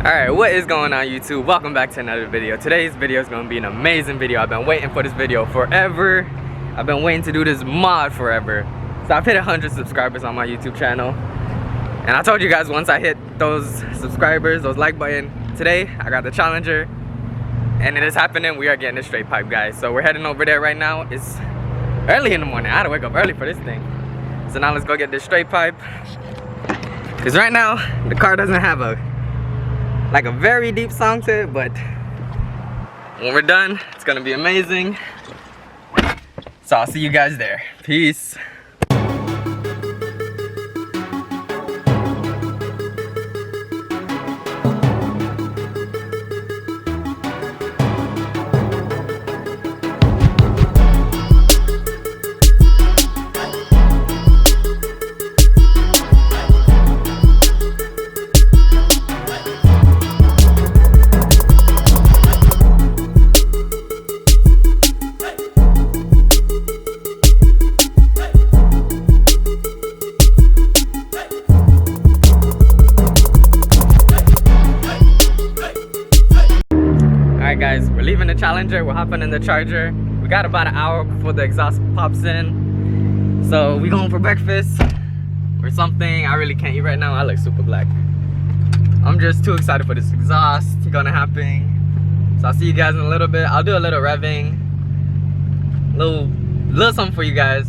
Alright, what is going on YouTube? Welcome back to another video. Today's video is going to be an amazing video. I've been waiting for this video forever. I've been waiting to do this mod forever. So I've hit 100 subscribers on my YouTube channel. And I told you guys once I hit those subscribers, those like button, today I got the Challenger. And it is happening. We are getting the straight pipe, guys. So we're heading over there right now. It's early in the morning. I had to wake up early for this thing. So now let's go get this straight pipe. Because right now, the car doesn't have a very deep sound to it, but when we're done, it's gonna be amazing. So I'll see you guys there. Peace. Guys, we're leaving the Challenger, we're hopping in the Charger. We got about an hour before the exhaust pops in, so we going for breakfast or something. I really can't eat right now. I look super black. I'm just too excited for this exhaust gonna happen. So I'll see you guys in a little bit. I'll do a little revving, little something for you guys,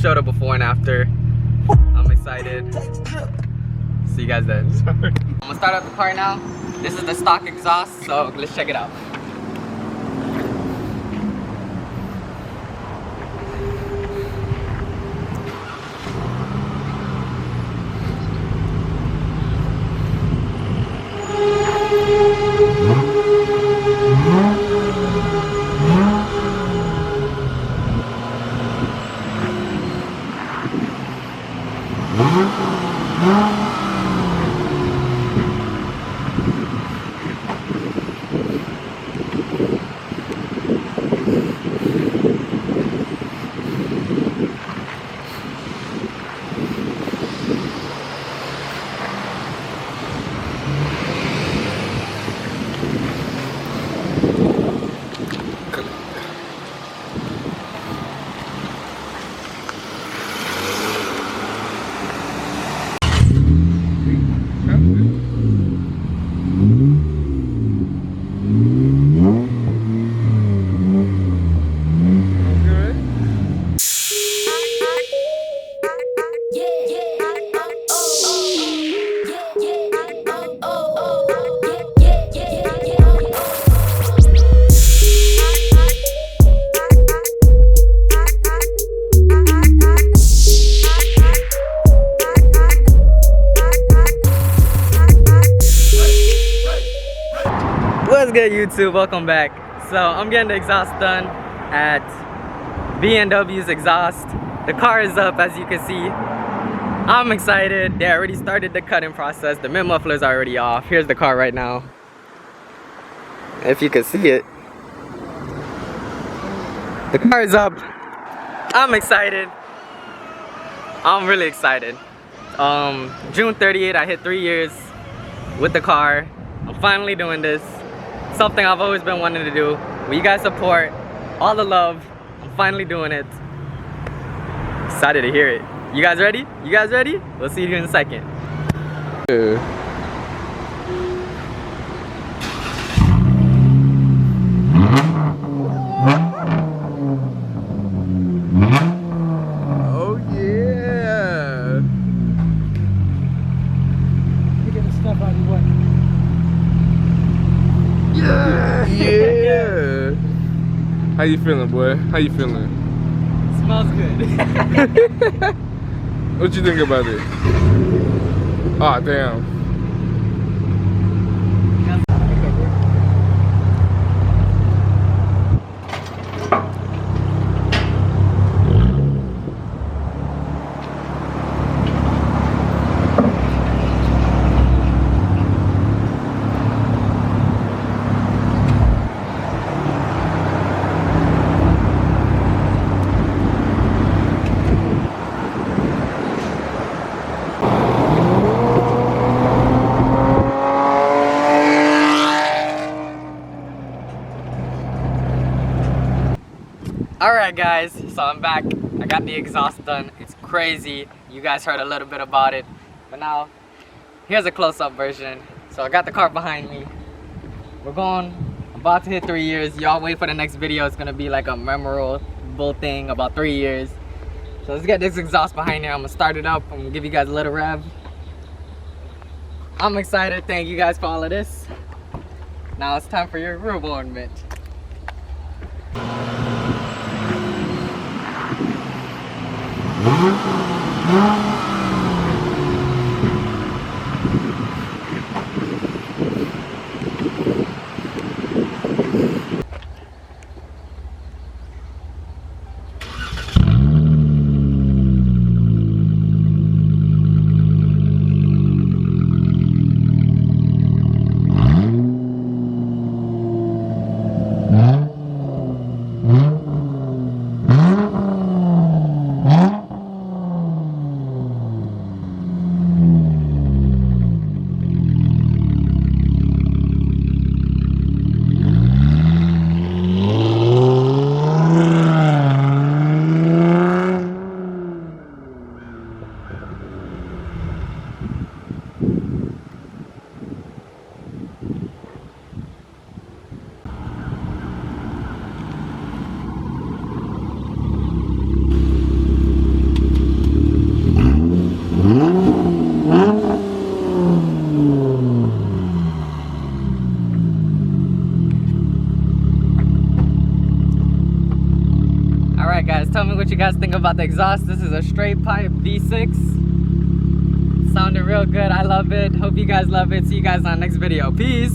show the before and after. I'm excited. See you guys then. I'm gonna start up the car now. This is the stock exhaust, so let's check it out. What's good, YouTube? Welcome back. So I'm getting the exhaust done at B&W's Exhaust. The car is up, as you can see. I'm excited. They already started the cutting process. The mid muffler is already off. Here's the car right now, if you can see it. The car is up. I'm excited. I'm really excited. June 30th, I hit 3 years with the car. I'm finally doing this. Something I've always been wanting to do. With you guys' support, all the love, I'm finally doing it. Excited to hear it. You guys ready? You guys ready? We'll see you in a second. Oh yeah. You get the stuff out of your way. Yeah. How you feeling, boy? How you feeling? Smells good. What you think about it? Ah, damn. Alright guys, so I'm back. I got the exhaust done. It's crazy. You guys heard a little bit about it. But now, here's a close-up version. So I got the car behind me. We're about to hit 3 years. Y'all wait for the next video. It's gonna be like a memorable thing about 3 years. So let's get this exhaust behind here. I'm gonna start it up. I'm gonna give you guys a little rev. I'm excited. Thank you guys for all of this. Now it's time for your rewardment. Alright guys, tell me what you guys think about the exhaust. This is a straight pipe V6. Sounded real good. I love it. Hope you guys love it. See you guys on the next video. Peace.